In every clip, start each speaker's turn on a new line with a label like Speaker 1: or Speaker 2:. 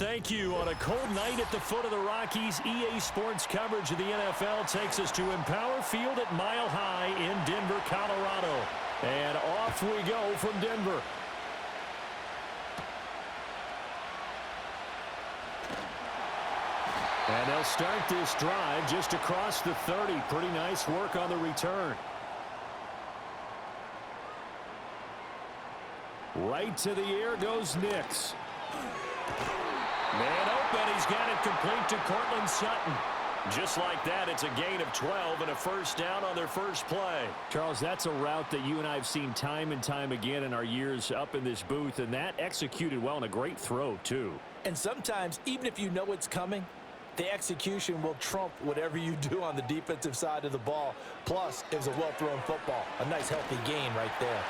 Speaker 1: thank you. On a cold night at the foot of the Rockies, EA Sports coverage of the NFL takes us to Empower Field at Mile High in Denver, Colorado. And off we go from Denver. And they'll start this drive just across the 30. Pretty nice work on the return. Right to the air goes Nix. Man open, he's got it complete to Cortland Sutton. Just like that, it's a gain of 12 and a first down on their first play. Charles, that's a route that you and I have seen time and time again in our years up in this booth, and that executed well and a great throw, too.
Speaker 2: And sometimes, even if you know it's coming, the execution will trump whatever you do on the defensive side of the ball. Plus, it was a well-thrown football. A nice, healthy gain right there.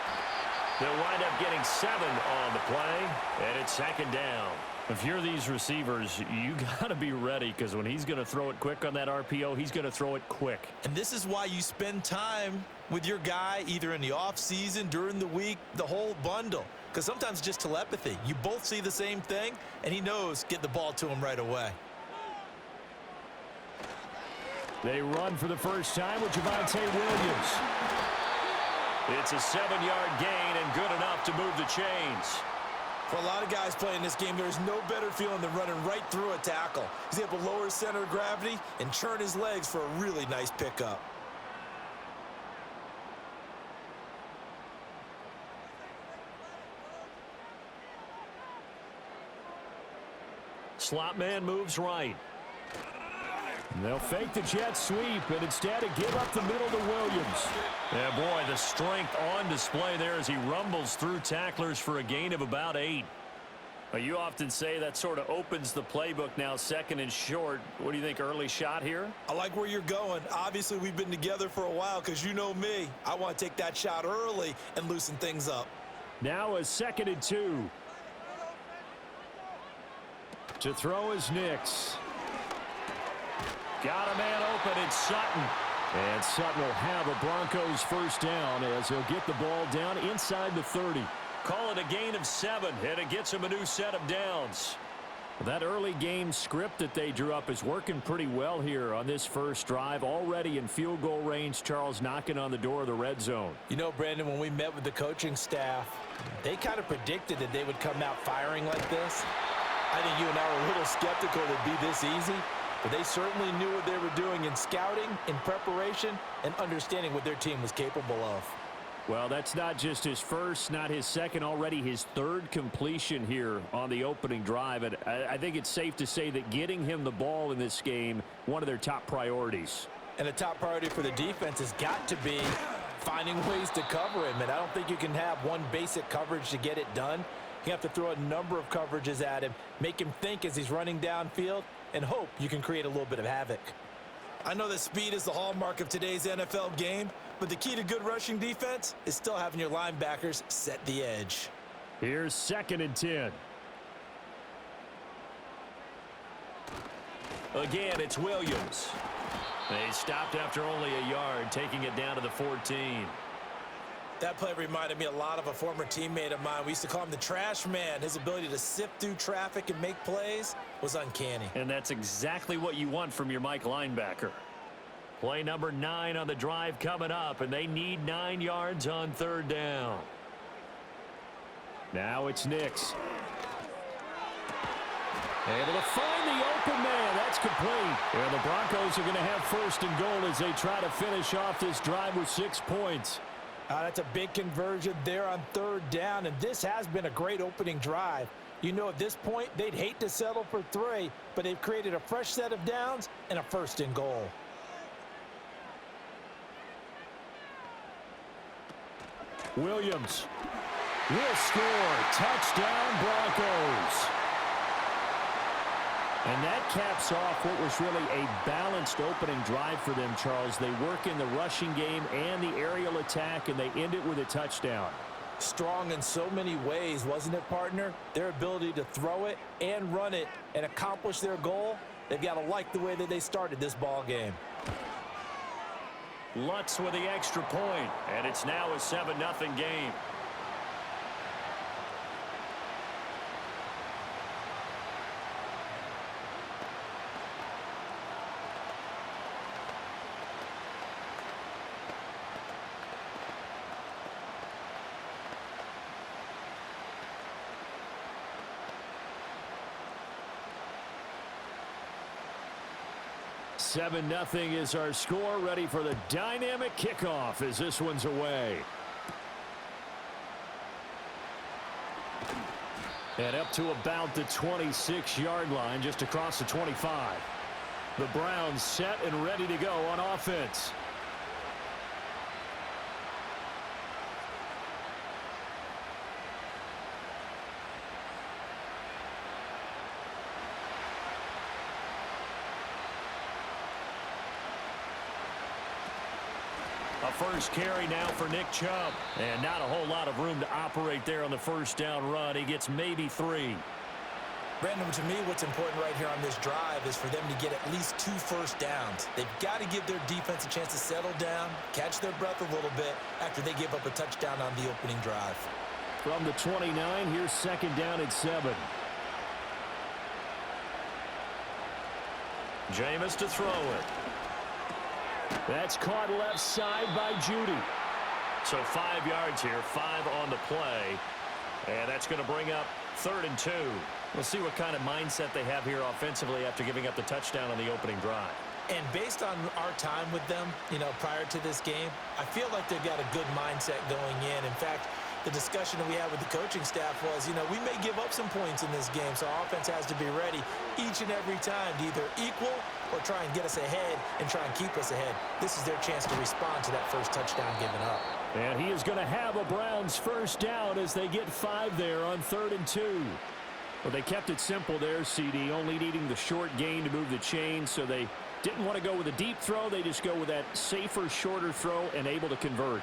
Speaker 1: They'll wind up getting 7 on the play, and it's second down. If you're these receivers, you got to be ready, because when he's going to throw it quick on that RPO, he's going to throw it quick.
Speaker 2: And this is why you spend time with your guy, either in the offseason, during the week, the whole bundle. Because sometimes it's just telepathy. You both see the same thing, and he knows get the ball to him right away.
Speaker 1: They run for the first time with Javonte Williams. It's a 7-yard gain and good enough to move the chains.
Speaker 2: For a lot of guys playing this game, there's no better feeling than running right through a tackle. He's able to lower his center of gravity and churn his legs for a really nice pickup.
Speaker 1: Slot man moves right. And they'll fake the jet sweep, and instead give up the middle to Williams. Yeah, boy, the strength on display there as he rumbles through tacklers for a gain of about 8. You often say that sort of opens the playbook now, second and short. What do you think, early shot here?
Speaker 2: I like where you're going. Obviously, we've been together for a while because you know me. I want to take that shot early and loosen things up.
Speaker 1: Now a 2nd and 2. To throw is Nix. Got a man open, it's Sutton. And Sutton will have a Broncos first down as he'll get the ball down inside the 30. Call it a gain of 7, and it gets him a new set of downs. That early game script that they drew up is working pretty well here on this first drive. Already in field goal range, Charles knocking on the door of the red zone.
Speaker 2: You know, Brandon, when we met with the coaching staff, they kind of predicted that they would come out firing like this. I think you and I were a little skeptical it'd be this easy. But they certainly knew what they were doing in scouting, in preparation, and understanding what their team was capable of.
Speaker 1: Well, that's not just his first, not his second, already his 3rd completion here on the opening drive. And I think it's safe to say that getting him the ball in this game, one of their top priorities.
Speaker 2: And a top priority for the defense has got to be finding ways to cover him. And I don't think you can have one basic coverage to get it done. You have to throw a number of coverages at him, make him think as he's running downfield, and hope you can create a little bit of havoc. I know that speed is the hallmark of today's NFL game, but the key to good rushing defense is still having your linebackers set the edge.
Speaker 1: Here's 2nd and 10. Again, it's Williams. They stopped after only a yard, taking it down to the 14.
Speaker 2: That play reminded me a lot of a former teammate of mine. We used to call him the trash man. His ability to sift through traffic and make plays was uncanny.
Speaker 1: And that's exactly what you want from your Mike linebacker. Play number 9 on the drive coming up, and they need 9 yards on 3rd down. Now it's Nix. Able to find the open man. That's complete. And the Broncos are going to have 1st and goal as they try to finish off this drive with 6 points.
Speaker 2: That's a big conversion there on 3rd down, and this has been a great opening drive. You know, at this point, they'd hate to settle for 3, but they've created a fresh set of downs and a 1st and goal.
Speaker 1: Williams will score. Touchdown, Broncos. And that caps off what was really a balanced opening drive for them, Charles. They work in the rushing game and the aerial attack, and they end it with a touchdown.
Speaker 2: Strong in so many ways, wasn't it, partner? Their ability to throw it and run it and accomplish their goal, they've got to like the way that they started this ball game.
Speaker 1: Lutz with the extra point, and it's now a 7-0 game. 7-0 is our score. Ready for the dynamic kickoff as this one's away. And up to about the 26-yard line, just across the 25. The Browns set and ready to go on offense. A first carry now for Nick Chubb. And not a whole lot of room to operate there on the first down run. He gets maybe 3.
Speaker 2: Brandon, to me, what's important right here on this drive is for them to get at least 2 first downs. They've got to give their defense a chance to settle down, catch their breath a little bit after they give up a touchdown on the opening drive.
Speaker 1: From the 29, here's second down at 7. Jameis to throw it. That's caught left side by Judy. So 5 yards here, 5 on the play. And that's going to bring up 3rd and 2. We'll see what kind of mindset they have here offensively after giving up the touchdown on the opening drive.
Speaker 2: And based on our time with them, prior to this game, I feel like they've got a good mindset going in. In fact, the discussion that we had with the coaching staff was, we may give up some points in this game, so our offense has to be ready each and every time to either equal or try and get us ahead and try and keep us ahead. This is their chance to respond to that first touchdown given up.
Speaker 1: And he is going to have a Browns first down as they get 5 there on 3rd and 2. Well, they kept it simple there, CD, only needing the short gain to move the chain, so they didn't want to go with a deep throw. They just go with that safer, shorter throw and able to convert.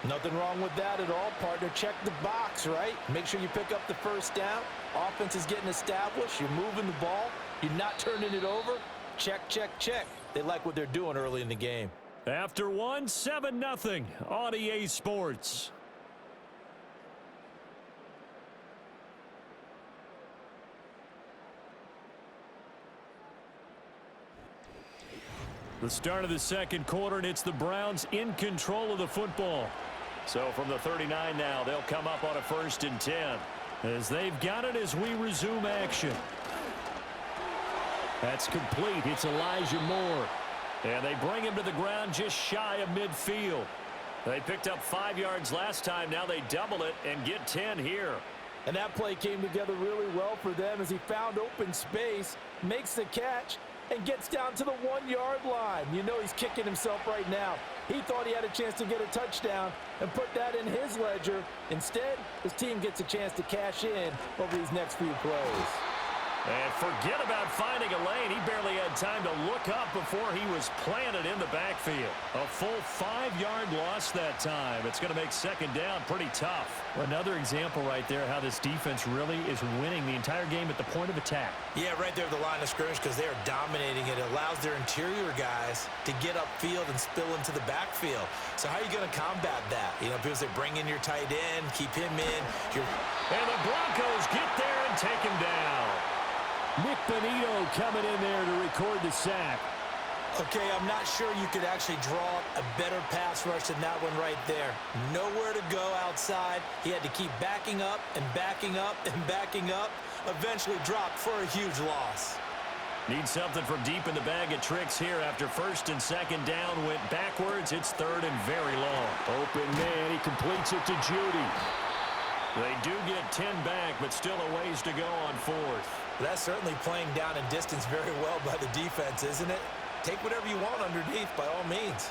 Speaker 2: Nothing wrong with that at all, partner. Check the box, right? Make sure you pick up the first down. Offense is getting established. You're moving the ball. You're not turning it over. Check, check, check. They like what they're doing early in the game.
Speaker 1: After 1, 7-0 on EA Sports. The start of the second quarter, and it's the Browns in control of the football. So from the 39 now, they'll come up on a 1st and 10 as they've got it as we resume action. That's complete. It's Elijah Moore. And they bring him to the ground just shy of midfield. They picked up 5 yards last time. Now they double it and get 10 here.
Speaker 2: And that play came together really well for them as he found open space, makes the catch, and gets down to the 1-yard line. He's kicking himself right now. He thought he had a chance to get a touchdown and put that in his ledger. Instead, his team gets a chance to cash in over these next few plays.
Speaker 1: And forget about finding a lane. He barely had time to look up before he was planted in the backfield. A full 5-yard loss that time. It's going to make second down pretty tough. Another example right there how this defense really is winning the entire game at the point of attack.
Speaker 2: Yeah, right there at the line of scrimmage because they are dominating it. It allows their interior guys to get upfield and spill into the backfield. So how are you going to combat that? People say bring in your tight end, keep him in.
Speaker 1: And the Broncos get there and take him down. Nick Benito coming in there to record the sack.
Speaker 2: Okay, I'm not sure you could actually draw a better pass rush than that one right there. Nowhere to go outside. He had to keep backing up and backing up and backing up. Eventually dropped for a huge loss.
Speaker 1: Need something from deep in the bag of tricks here after 1st and 2nd down. Went backwards. It's 3rd and very long. Open man. He completes it to Judy. They do get 10 back, but still a ways to go on 4th.
Speaker 2: That's certainly playing down in distance very well by the defense, isn't it? Take whatever you want underneath by all means.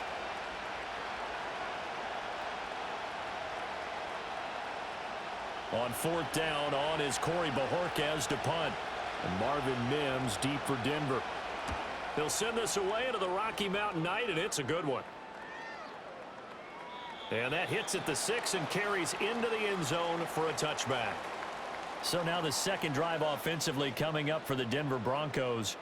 Speaker 1: On 4th down, on is Corey Bajorquez to punt. And Marvin Mims deep for Denver. They'll send this away into the Rocky Mountain Night, and it's a good one. And that hits at the 6 and carries into the end zone for a touchback. So now the second drive offensively coming up for the Denver Broncos.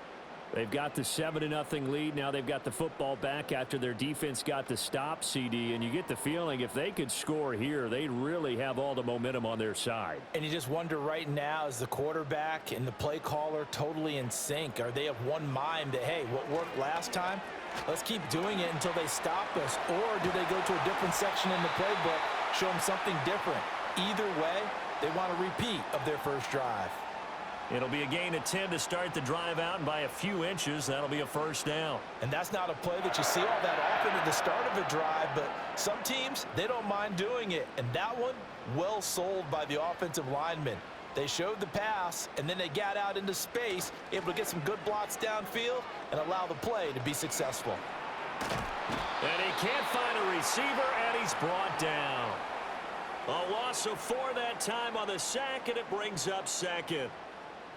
Speaker 1: They've got the 7-0 lead. Now they've got the football back after their defense got the stop, CD. And you get the feeling if they could score here, they'd really have all the momentum on their side.
Speaker 2: And you just wonder right now, is the quarterback and the play caller totally in sync? Are they of one mind that, hey, what worked last time? Let's keep doing it until they stop us. Or do they go to a different section in the playbook, show them something different? Either way, they want a repeat of their first drive.
Speaker 1: It'll be a gain of 10 to start the drive out, and by a few inches, that'll be a first down.
Speaker 2: And that's not a play that you see all that often at the start of a drive, but some teams, they don't mind doing it. And that one, well sold by the offensive lineman. They showed the pass, and then they got out into space, able to get some good blocks downfield and allow the play to be successful.
Speaker 1: And he can't find a receiver, and he's brought down. A loss of 4 that time on the sack, and it brings up second.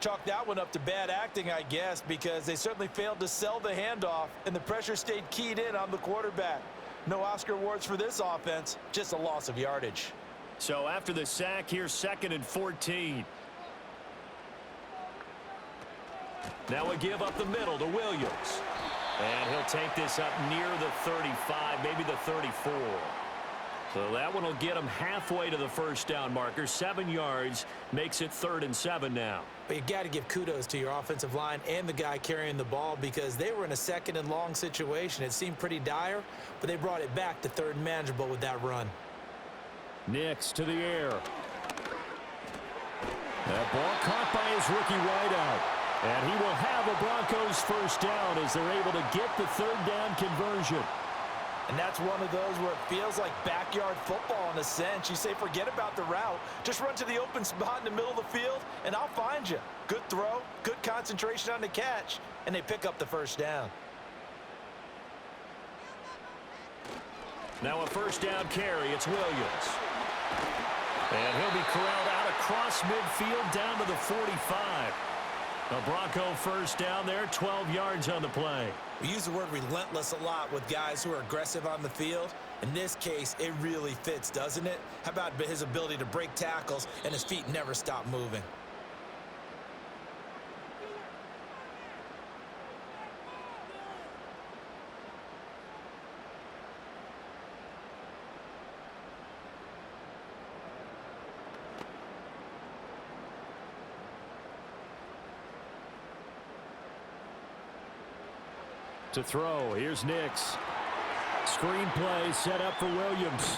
Speaker 2: Chalk that one up to bad acting, I guess, because they certainly failed to sell the handoff, and the pressure stayed keyed in on the quarterback. No Oscar awards for this offense, just a loss of yardage.
Speaker 1: So after the sack, here's 2nd and 14. Now a give up the middle to Williams. And he'll take this up near the 35, maybe the 34. So that one will get him halfway to the first down marker. 7 yards makes it 3rd and 7 now.
Speaker 2: But you got to give kudos to your offensive line and the guy carrying the ball because they were in a 2nd and long situation. It seemed pretty dire, but they brought it back to 3rd and manageable with that run.
Speaker 1: Nix to the air. That ball caught by his rookie wideout. And he will have a Broncos first down as they're able to get the 3rd down conversion.
Speaker 2: And that's one of those where it feels like backyard football in a sense. You say forget about the route. Just run to the open spot in the middle of the field, and I'll find you. Good throw, good concentration on the catch, and they pick up the first down.
Speaker 1: Now a first down carry. It's Williams. And he'll be corralled out across midfield down to the 45. A Bronco first down there, 12 yards on the play.
Speaker 2: We use the word relentless a lot with guys who are aggressive on the field. In this case, it really fits, doesn't it? How about his ability to break tackles and his feet never stop moving?
Speaker 1: To throw, here's Nix. Screenplay set up for Williams.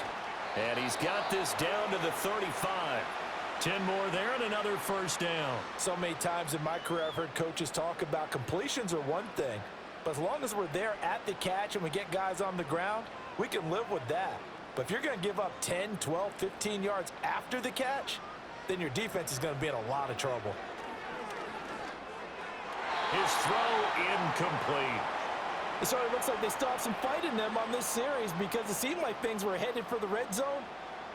Speaker 1: And he's got this down to the 35. 10 more there and another first down.
Speaker 2: So many times in my career I've heard coaches talk about completions are one thing. But as long as we're there at the catch and we get guys on the ground, we can live with that. But if you're going to give up 10, 12, 15 yards after the catch, then your defense is going to be in a lot of trouble.
Speaker 1: His throw incomplete.
Speaker 2: It sort of looks like they still have some fight in them on this series because it seemed like things were headed for the red zone.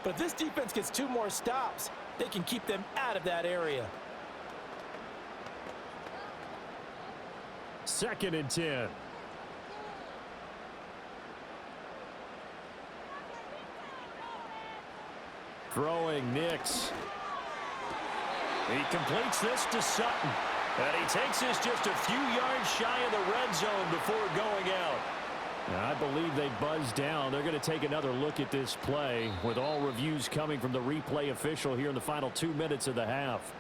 Speaker 2: But if this defense gets 2 more stops, they can keep them out of that area.
Speaker 1: 2nd and 10. Throwing Nix. He completes this to Sutton. And he takes this just a few yards shy of the red zone before going out. Now, I believe they buzzed down. They're going to take another look at this play with all reviews coming from the replay official here in the final 2 minutes of the half.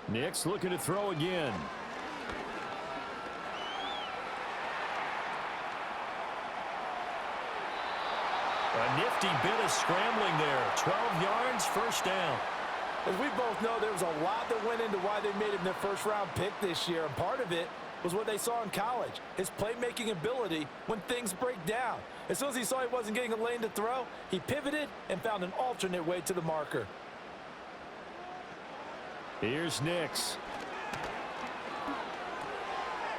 Speaker 1: Nix looking to throw again. A nifty bit of scrambling there. 12 yards, first down.
Speaker 2: As we both know, there was a lot that went into why they made him their first-round pick this year, and part of it was what they saw in college, his playmaking ability when things break down. As soon as he saw he wasn't getting a lane to throw, he pivoted and found an alternate way to the marker.
Speaker 1: Here's Nix.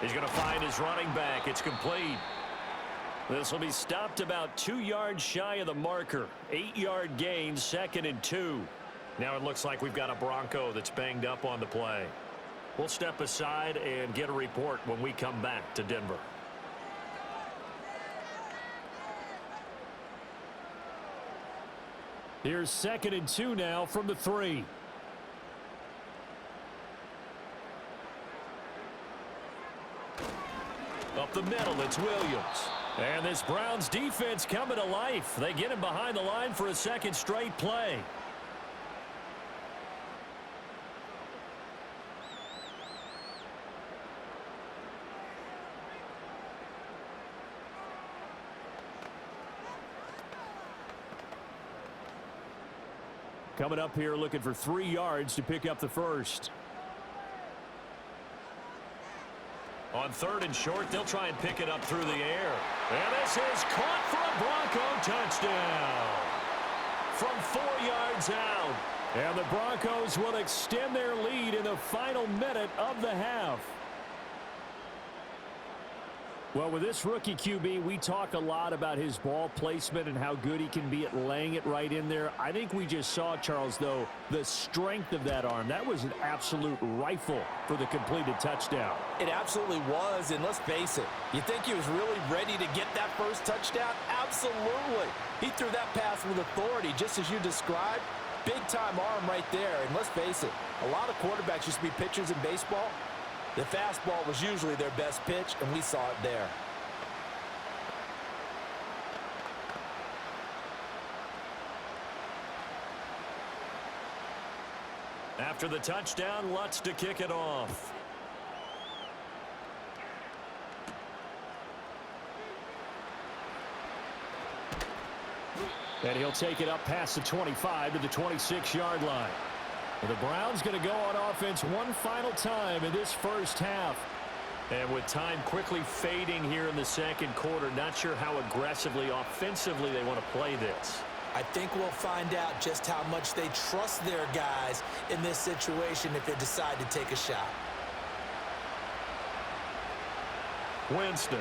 Speaker 1: He's going to find his running back. It's complete. This will be stopped about 2 yards shy of the marker. 8-yard gain, 2nd and 2. Now it looks like we've got a Bronco that's banged up on the play. We'll step aside and get a report when we come back to Denver. Here's 2nd and 2 now from the 3. Up the middle, it's Williams. And this Browns defense coming to life. They get him behind the line for a second straight play. Coming up here looking for 3 yards to pick up the first. On 3rd and short, they'll try and pick it up through the air. And this is caught for a Bronco touchdown. From 4 yards out. And the Broncos will extend their lead in the final minute of the half. Well, with this rookie QB, we talk a lot about his ball placement and how good he can be at laying it right in there. I think we just saw, Charles, though, the strength of that arm. That was an absolute rifle for the completed touchdown.
Speaker 2: It absolutely was, and let's face it, you think he was really ready to get that first touchdown? Absolutely. He threw that pass with authority, just as you described. Big-time arm right there, and let's face it, a lot of quarterbacks used to be pitchers in baseball. The fastball was usually their best pitch, and we saw it there.
Speaker 1: After the touchdown, Lutz to kick it off. And he'll take it up past the 25 to the 26-yard line. The Browns going to go on offense one final time in this first half. And with time quickly fading here in the second quarter, not sure how aggressively, offensively they want to play this.
Speaker 2: I think we'll find out just how much they trust their guys in this situation if they decide to take a shot.
Speaker 1: Winston.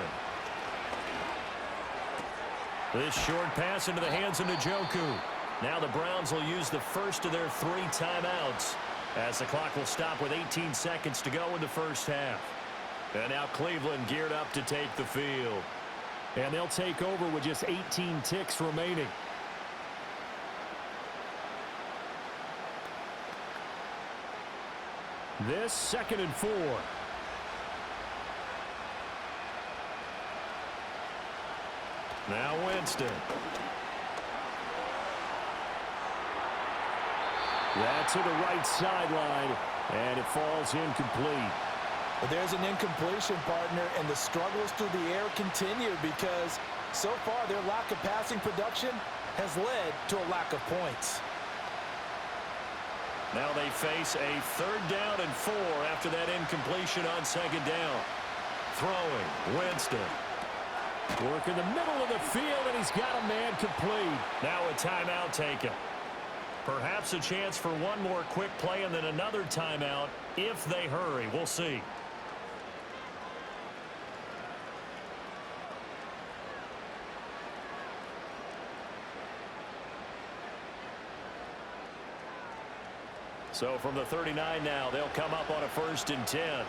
Speaker 1: This short pass into the hands of Njoku. Now the Browns will use the first of their 3 timeouts as the clock will stop with 18 seconds to go in the first half. And now Cleveland geared up to take the field. And they'll take over with just 18 ticks remaining. This 2nd and 4. Now Winston. That's to the right sideline, and it falls incomplete.
Speaker 2: But there's an incompletion, partner, and the struggles through the air continue because so far their lack of passing production has led to a lack of points.
Speaker 1: Now they face a 3rd down and 4 after that incompletion on 2nd down. Throwing, Winston. Work in the middle of the field, and he's got a man complete. Now a timeout taken. Perhaps a chance for one more quick play and then another timeout if they hurry. We'll see. So from the 39 now, they'll come up on a 1st and 10.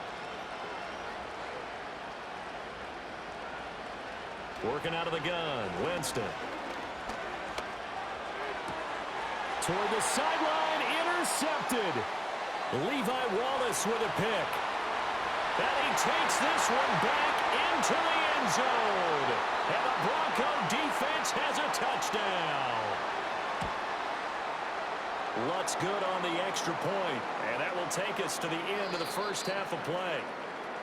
Speaker 1: Working out of the gun, Winston. Toward the sideline, intercepted. Levi Wallace with a pick. And he takes this one back into the end zone. And the Bronco defense has a touchdown. Lutz good on the extra point. And that will take us to the end of the first half of play.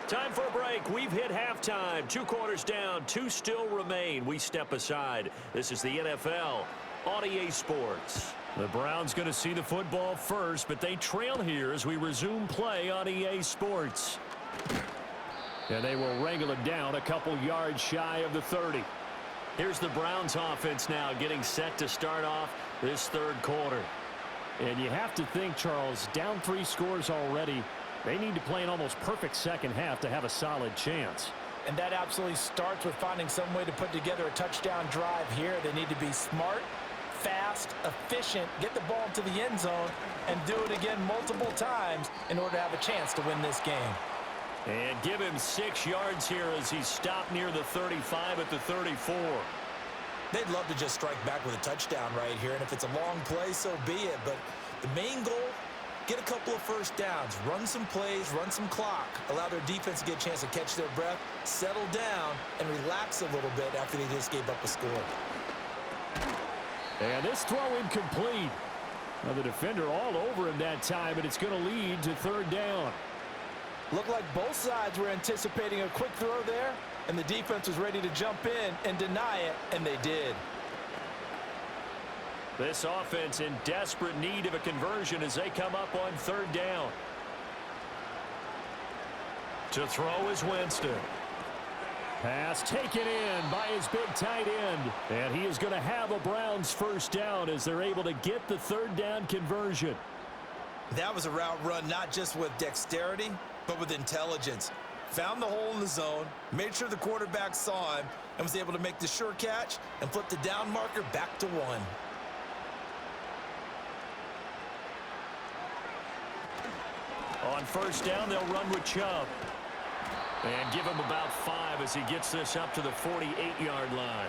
Speaker 1: Time for a break. We've hit halftime. 2 quarters down. 2 still remain. We step aside. This is the NFL on EA Sports. The Browns going to see the football first, but they trail here as we resume play on EA Sports. And they will wrangle it down a couple yards shy of the 30. Here's the Browns offense now getting set to start off this 3rd quarter. And you have to think, Charles, down 3 scores already. They need to play an almost perfect second half to have a solid chance.
Speaker 2: And that absolutely starts with finding some way to put together a touchdown drive here. They need to be smart, fast, efficient, get the ball to the end zone, and do it again multiple times in order to have a chance to win this game.
Speaker 1: And give him 6 yards here as he stopped near the 35 at the 34.
Speaker 2: They'd love to just strike back with a touchdown right here, and if it's a long play, so be it. But the main goal get a couple of first downs, run some plays, run some clock, allow their defense to get a chance to catch their breath, settle down, and relax a little bit after they just gave up a score.
Speaker 1: And this throw incomplete. Now the defender all over him that time, and it's going to lead to third down.
Speaker 2: Looked like both sides were anticipating a quick throw there, and the defense was ready to jump in and deny it, and they did.
Speaker 1: This offense in desperate need of a conversion as they come up on third down. To throw is Winston. Pass taken in by his big tight end. And he is going to have a Browns first down as they're able to get the third down conversion.
Speaker 2: That was a route run not just with dexterity, but with intelligence. Found the hole in the zone, made sure the quarterback saw him, and was able to make the sure catch and flip the down marker back to 1.
Speaker 1: On first down, they'll run with Chubb. And give him about 5 as he gets this up to the 48-yard line.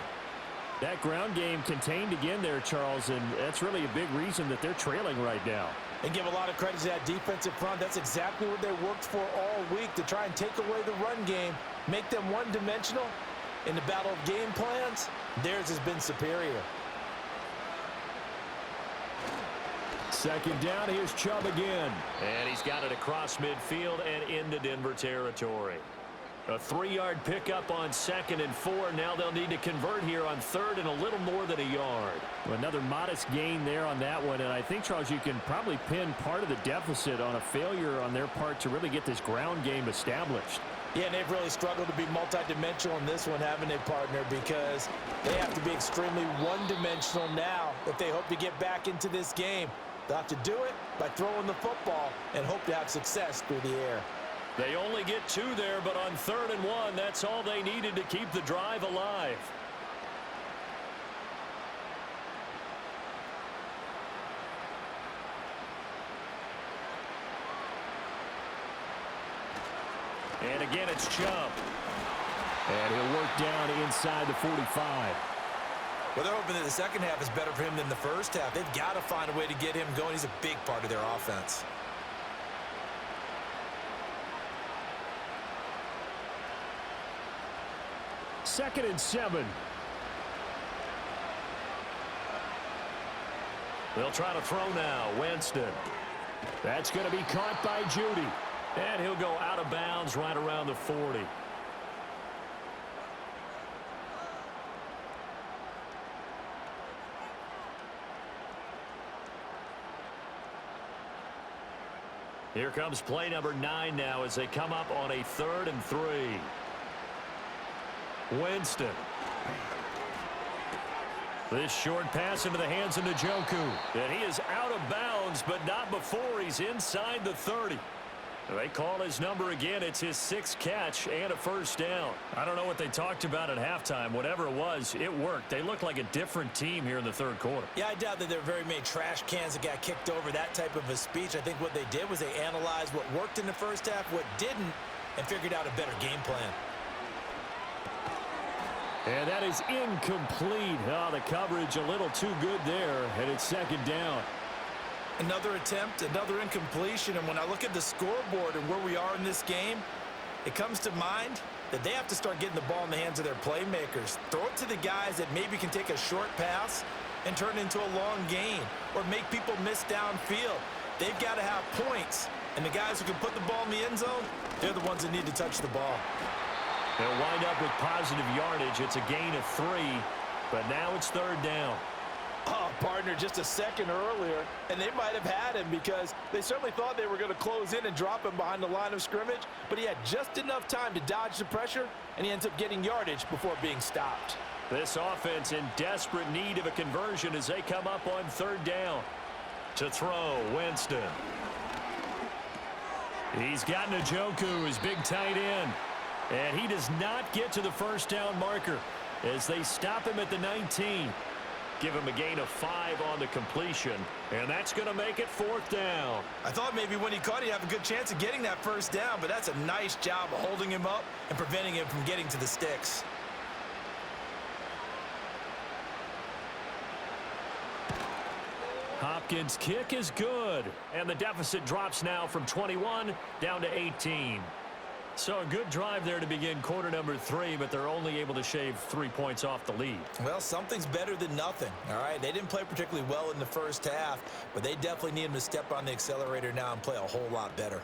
Speaker 1: That ground game contained again there, Charles, and that's really a big reason that they're trailing right now.
Speaker 2: And give a lot of credit to that defensive front. That's exactly what they worked for all week, to try and take away the run game, make them one-dimensional. In the battle of game plans, theirs has been superior.
Speaker 1: Second down, here's Chubb again. And he's got it across midfield and into Denver territory. A 3-yard pickup on 2nd and 4. Now they'll need to convert here on 3rd and a little more than a yard. Another modest gain there on that one. And I think, Charles, you can probably pin part of the deficit on a failure on their part to really get this ground game established.
Speaker 2: Yeah, and they've really struggled to be multidimensional in this one, haven't they, partner? Because they have to be extremely one-dimensional now if they hope to get back into this game. They'll have to do it by throwing the football and hope to have success through the air.
Speaker 1: They only get 2 there, but on 3rd and 1, that's all they needed to keep the drive alive. And again, it's Chubb. And he'll work down inside the 45.
Speaker 2: Well, they're hoping that the second half is better for him than the first half. They've got to find a way to get him going. He's a big part of their offense.
Speaker 1: Second and 7. They'll try to throw now. Winston. That's going to be caught by Judy. And he'll go out of bounds right around the 40. Here comes play number 9 now as they come up on a 3rd and 3. Winston. This short pass into the hands of Njoku. And he is out of bounds, but not before he's inside the 30. They call his number again. It's his 6th catch and a first down. I don't know what they talked about at halftime. Whatever it was, it worked. They look like a different team here in the 3rd quarter.
Speaker 2: Yeah, I doubt that there are very many trash cans that got kicked over, that type of a speech. I think what they did was they analyzed what worked in the first half, what didn't, and figured out a better game plan.
Speaker 1: And that is incomplete. Oh, the coverage a little too good there, and it's 2nd down.
Speaker 2: Another attempt, another incompletion, and when I look at the scoreboard and where we are in this game, it comes to mind that they have to start getting the ball in the hands of their playmakers. Throw it to the guys that maybe can take a short pass and turn it into a long gain or make people miss downfield. They've got to have points, and the guys who can put the ball in the end zone, they're the ones that need to touch the ball.
Speaker 1: They'll wind up with positive yardage. It's a gain of 3, but now it's 3rd down.
Speaker 2: Oh, partner, just a second earlier, and they might have had him because they certainly thought they were going to close in and drop him behind the line of scrimmage, but he had just enough time to dodge the pressure, and he ends up getting yardage before being stopped.
Speaker 1: This offense in desperate need of a conversion as they come up on 3rd down. To throw, Winston. He's got Njoku, his big tight end. And he does not get to the first down marker as they stop him at the 19. Give him a gain of 5 on the completion, and that's going to make it 4th down.
Speaker 2: I thought maybe when he caught it, he'd have a good chance of getting that first down, but that's a nice job of holding him up and preventing him from getting to the sticks.
Speaker 1: Hopkins' kick is good. And the deficit drops now from 21 down to 18. So a good drive there to begin quarter number 3, but they're only able to shave 3 points off the lead.
Speaker 2: Well, something's better than nothing, all right? They didn't play particularly well in the first half, but they definitely need them to step on the accelerator now and play a whole lot better.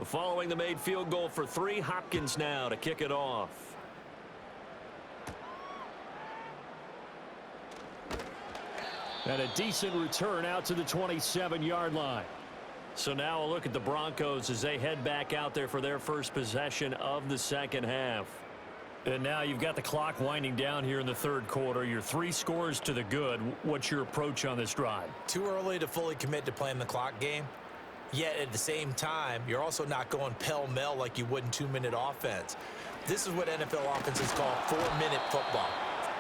Speaker 1: Following the made field goal for 3, Hopkins now to kick it off. And a decent return out to the 27-yard line. So now a look at the Broncos as they head back out there for their first possession of the second half. And now you've got the clock winding down here in the third quarter. You're 3 scores to the good. What's your approach on this drive?
Speaker 2: Too early to fully commit to playing the clock game. Yet at the same time, you're also not going pell-mell like you would in 2-minute offense. This is what NFL offenses call 4-minute football.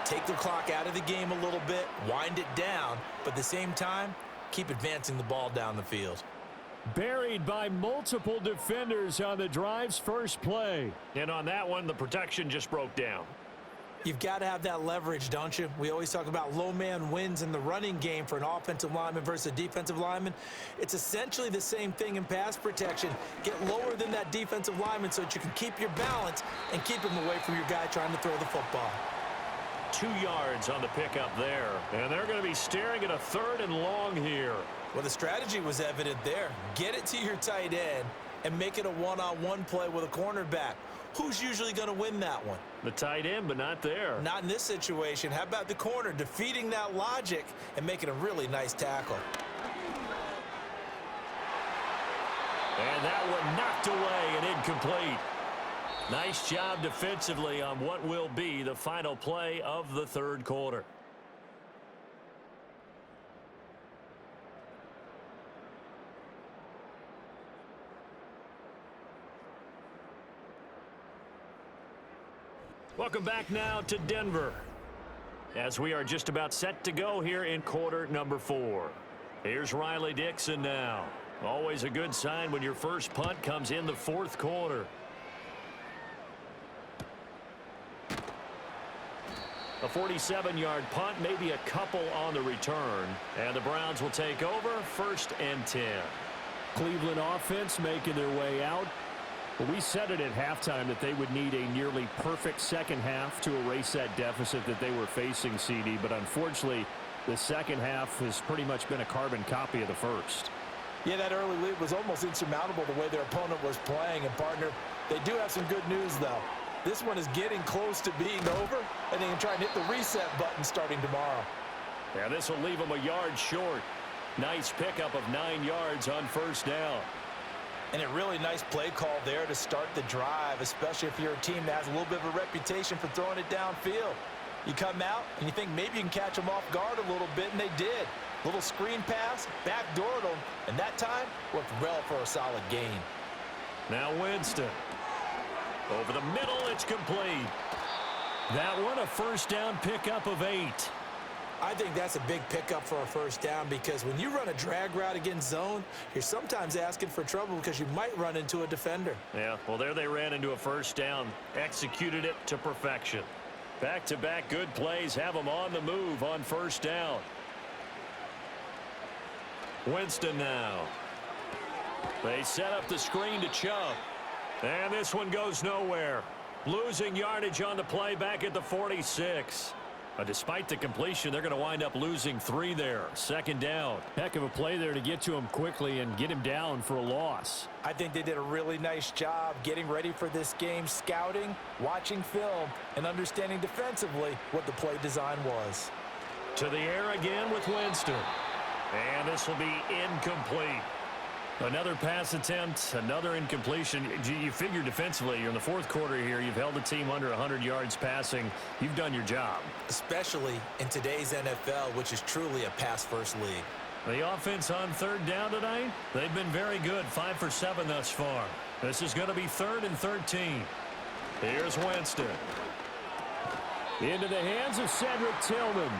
Speaker 2: Take the clock out of the game a little bit, wind it down, but at the same time, keep advancing the ball down the field.
Speaker 1: Buried by multiple defenders on the drive's first play. And on that one, the protection just broke down.
Speaker 2: You've got to have that leverage, don't you? We always talk about low man wins in the running game for an offensive lineman versus a defensive lineman. It's essentially the same thing in pass protection. Get lower than that defensive lineman so that you can keep your balance and keep him away from your guy trying to throw the football.
Speaker 1: 2 yards on the pickup there. And they're going to be staring at a 3rd and long here.
Speaker 2: Well, the strategy was evident there. Get it to your tight end and make it a one-on-one play with a cornerback. Who's usually going to win that one?
Speaker 1: The tight end, but not there.
Speaker 2: Not in this situation. How about the corner defeating that logic and making a really nice tackle?
Speaker 1: And that one knocked away and incomplete. Nice job defensively on what will be the final play of the third quarter. Welcome back now to Denver as we are just about set to go here in quarter number 4. Here's Riley Dixon now. Always a good sign when your first punt comes in the fourth quarter. A 47-yard punt, maybe a couple on the return. And the Browns will take over 1st and 10. Cleveland offense making their way out. But we said it at halftime that they would need a nearly perfect second half to erase that deficit that they were facing, CD. But unfortunately, the second half has pretty much been a carbon copy of the first.
Speaker 2: Yeah, that early lead was almost insurmountable the way their opponent was playing. And, partner, they do have some good news, though. This one is getting close to being over, and they can try and hit the reset button starting tomorrow.
Speaker 1: Yeah, this will leave them a yard short. Nice pickup of 9 yards on first down.
Speaker 2: And a really nice play call there to start the drive, especially if you're a team that has a little bit of a reputation for throwing it downfield. You come out and you think maybe you can catch them off guard a little bit, and they did. Little screen pass, backdoored them, and that time worked well for a solid gain.
Speaker 1: Now Winston. Over the middle, it's complete. That one a first down pickup of 8.
Speaker 2: I think that's a big pickup for a first down because when you run a drag route against zone, you're sometimes asking for trouble because you might run into a defender.
Speaker 1: Yeah, well, there they ran into a first down, executed it to perfection. Back-to-back good plays have them on the move on first down. Winston now. They set up the screen to Chubb. And this one goes nowhere. Losing yardage on the play back at the 46. Despite the completion, they're going to wind up losing 3 there. Second down. Heck of a play there to get to him quickly and get him down for a loss.
Speaker 2: I think they did a really nice job getting ready for this game, scouting, watching film, and understanding defensively what the play design was.
Speaker 1: To the air again with Winston. And this will be incomplete. Another pass attempt, another incompletion. You figure defensively, you're in the fourth quarter here. You've held the team under 100 yards passing. You've done your job.
Speaker 2: Especially in today's NFL, which is truly a pass-first league.
Speaker 1: The offense on third down tonight, they've been very good, 5 for 7 thus far. This is going to be 3rd and 13. Here's Winston. Into the hands of Cedric Tillman.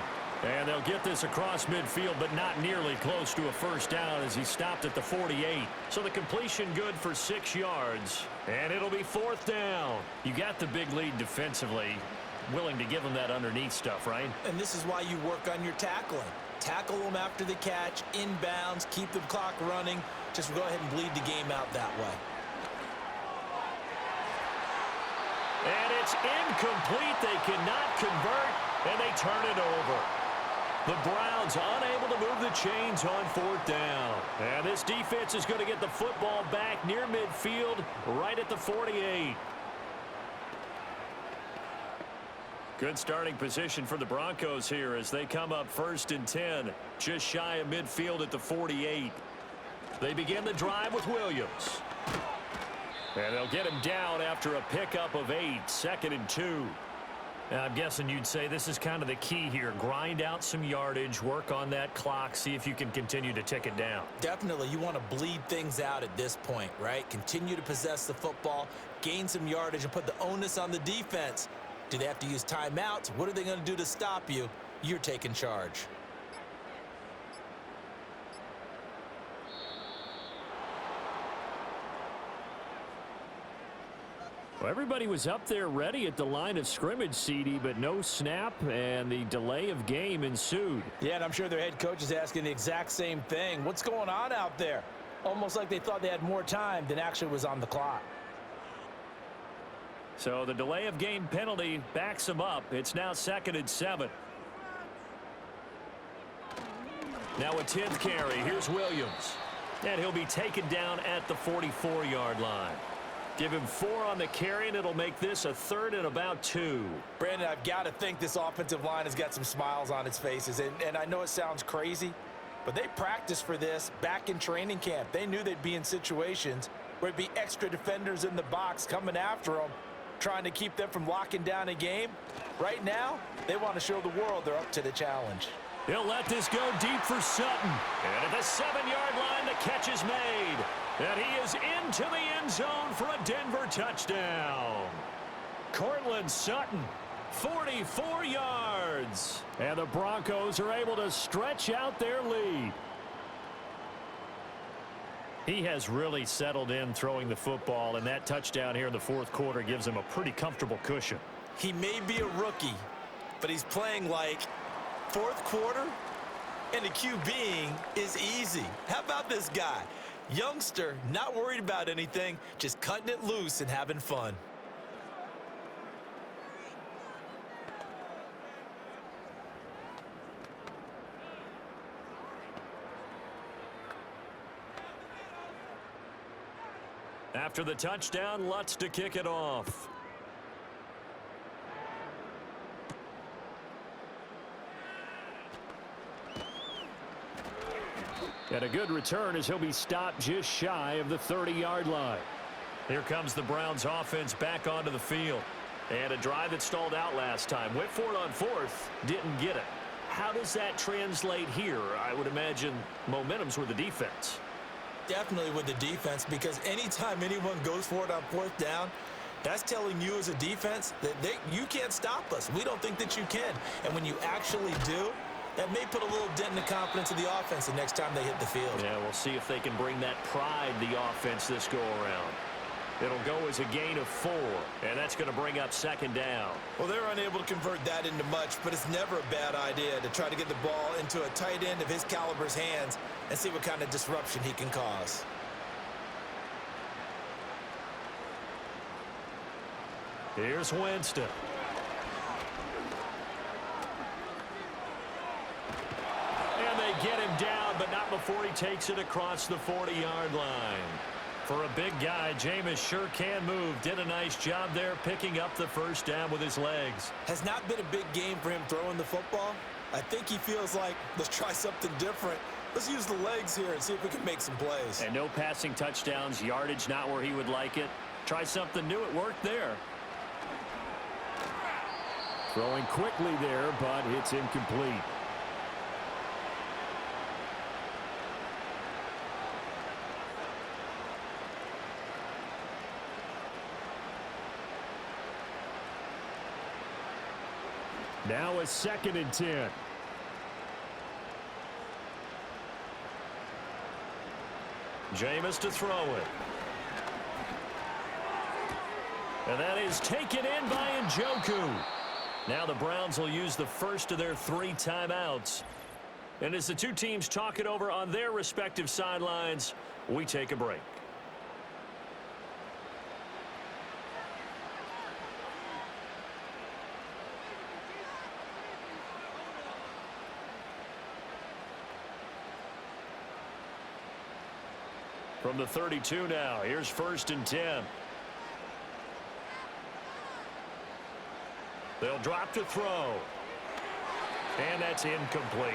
Speaker 1: And they'll get this across midfield, but not nearly close to a first down as he stopped at the 48. So the completion good for 6 yards, and it'll be 4th down. You got the big lead defensively. willing to give him that underneath stuff, right?
Speaker 2: And this is why you work on your tackling. Tackle them after the catch, inbounds, keep the clock running. Just go ahead and bleed the game out that way.
Speaker 1: And it's incomplete. They cannot convert, and they turn it over. The Browns unable to move the chains on fourth down. And this defense is going to get the football back near midfield, right at the 48. Good starting position for the Broncos here as they come up 1st and 10, just shy of midfield at the 48. They begin the drive with Williams. And they'll get him down after a pickup of 8, 2nd and 2. I'm guessing you'd say this is kind of the key here. Grind out some yardage, work on that clock, see if you can continue to tick it down.
Speaker 2: Definitely, you want to bleed things out at this point, right? Continue to possess the football, gain some yardage, and put the onus on the defense. Do they have to use timeouts? What are they going to do to stop you? You're taking charge.
Speaker 1: Well, everybody was up there ready at the line of scrimmage, CD, but no snap, and the delay of game ensued.
Speaker 2: Yeah, and I'm sure their head coach is asking the exact same thing. What's going on out there? Almost like they thought they had more time than actually was on the clock.
Speaker 1: So the delay of game penalty backs them up. It's now 2nd and 7. Now a 10th carry. Here's Williams. And he'll be taken down at the 44-yard line. Give him 4 on the carry, and it'll make this a 3rd and about 2.
Speaker 2: Brandon, I've got to think this offensive line has got some smiles on its faces. And I know it sounds crazy, but they practiced for this back in training camp. They knew they'd be in situations where it'd be extra defenders in the box coming after them, trying to keep them from locking down a game. Right now, they want to show the world they're up to the challenge.
Speaker 1: He'll let this go deep for Sutton. And at the 7-yard line, the catch is made. And he is into the end zone for a Denver touchdown. Cortland Sutton, 44 yards. And the Broncos are able to stretch out their lead. He has really settled in throwing the football, and that touchdown here in the 4th quarter gives him a pretty comfortable cushion.
Speaker 2: He may be a rookie, but he's playing like 4th quarter, and the QBing is easy. How about this guy? Youngster, not worried about anything, just cutting it loose and having fun.
Speaker 1: After the touchdown, Lutz to kick it off. And a good return as he'll be stopped just shy of the 30-yard line. Here comes the Browns offense back onto the field. And a drive that stalled out last time. Went for it on 4th, didn't get it. How does that translate here? I would imagine momentum's with the defense.
Speaker 2: Definitely with the defense, because anytime anyone goes for it on 4th down, that's telling you as a defense that you can't stop us. We don't think that you can. And when you actually do, that may put a little dent in the confidence of the offense the next time they hit the field.
Speaker 1: Yeah, we'll see if they can bring that pride the offense this go-around. It'll go as a gain of 4, and that's going to bring up 2nd down.
Speaker 2: Well, they're unable to convert that into much, but it's never a bad idea to try to get the ball into a tight end of his caliber's hands and see what kind of disruption he can cause.
Speaker 1: Here's Winston. And they get him down, but not before he takes it across the 40-yard line. For a big guy, Jameis sure can move. Did a nice job there picking up the 1st down with his legs.
Speaker 2: Has not been a big game for him throwing the football. I think he feels like, let's try something different. Let's use the legs here and see if we can make some plays.
Speaker 1: And no passing touchdowns, yardage not where he would like it. Try something new, it worked there. Throwing quickly there, but it's incomplete. Now a 2nd and 10. Jameis to throw it. And that is taken in by Njoku. Now the Browns will use the first of their 3 timeouts. And as the two teams talk it over on their respective sidelines, we take a break. From the 32 now, here's 1st and 10. They'll drop to throw. And that's incomplete.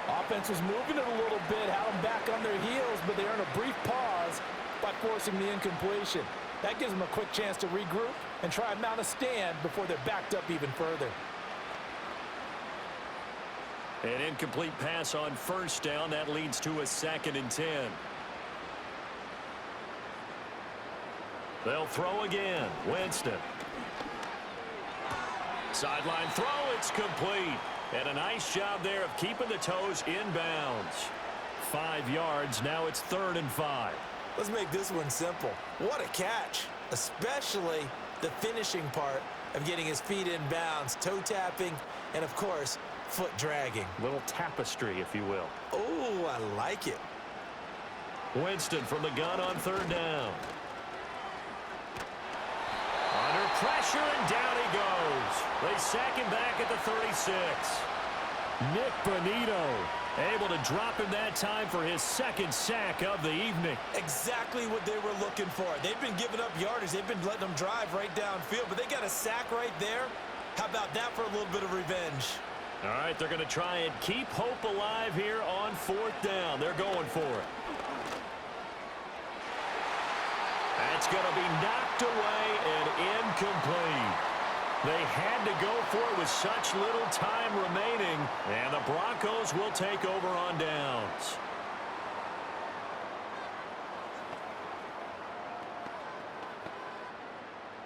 Speaker 2: Offense was moving it a little bit, had them back on their heels, but they earned a brief pause by forcing the incompletion. That gives them a quick chance to regroup and try and mount a stand before they're backed up even further.
Speaker 1: An incomplete pass on 1st down. That leads to a 2nd and 10. They'll throw again. Winston. Sideline throw. It's complete. And a nice job there of keeping the toes inbounds. 5 yards. Now it's 3rd and 5.
Speaker 2: Let's make this one simple. What a catch, especially the finishing part of getting his feet in bounds, toe tapping, and of course, foot dragging.
Speaker 1: Little tapestry, if you will.
Speaker 2: Oh, I like it.
Speaker 1: Winston from the gun on 3rd down. Under pressure, and down he goes. They sack him back at the 36. Nick Bonito able to drop him that time for his 2nd sack of the evening.
Speaker 2: Exactly what they were looking for. They've been giving up yardage. They've been letting them drive right downfield, but they got a sack right there. How about that for a little bit of revenge?
Speaker 1: All right, they're going to try and keep hope alive here on 4th down. They're going for it. That's going to be knocked away and incomplete. They had to go for it with such little time remaining, and the Broncos will take over on downs.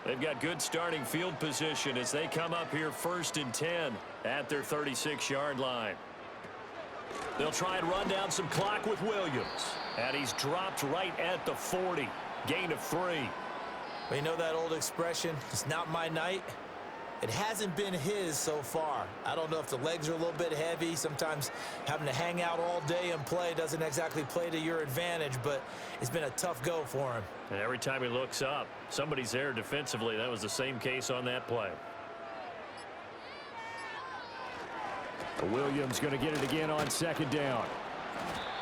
Speaker 1: They've got good starting field position as they come up here 1st and 10 at their 36-yard line. They'll try and run down some clock with Williams, and he's dropped right at the 40. Gain of 3.
Speaker 2: Well, you know that old expression, it's not my night? It hasn't been his so far. I don't know if the legs are a little bit heavy. Sometimes having to hang out all day and play doesn't exactly play to your advantage, but it's been a tough go for him.
Speaker 1: And every time he looks up, somebody's there defensively. That was the same case on that play. Williams going to get it again on 2nd down.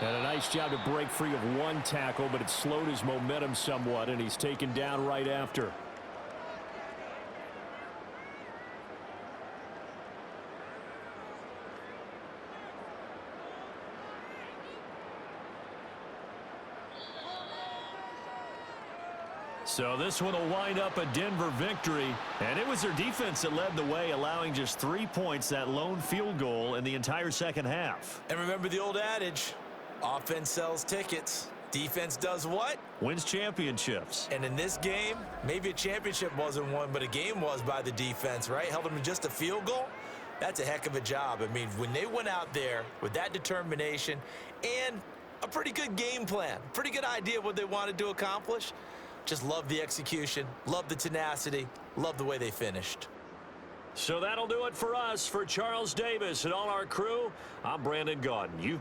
Speaker 1: And a nice job to break free of 1 tackle, but it slowed his momentum somewhat, and he's taken down right after. So this one will wind up a Denver victory, and it was their defense that led the way, allowing just 3 points, that lone field goal in the entire 2nd half.
Speaker 2: And remember the old adage, offense sells tickets. Defense does what?
Speaker 1: Wins championships.
Speaker 2: And in this game, maybe a championship wasn't won, but a game was by the defense, right? Held them to just a field goal. That's a heck of a job. I mean, when they went out there with that determination and a pretty good game plan, pretty good idea of what they wanted to accomplish, just love the execution, love the tenacity, love the way they finished.
Speaker 1: So that'll do it for us. For Charles Davis and all our crew, I'm Brandon Gaudin. You've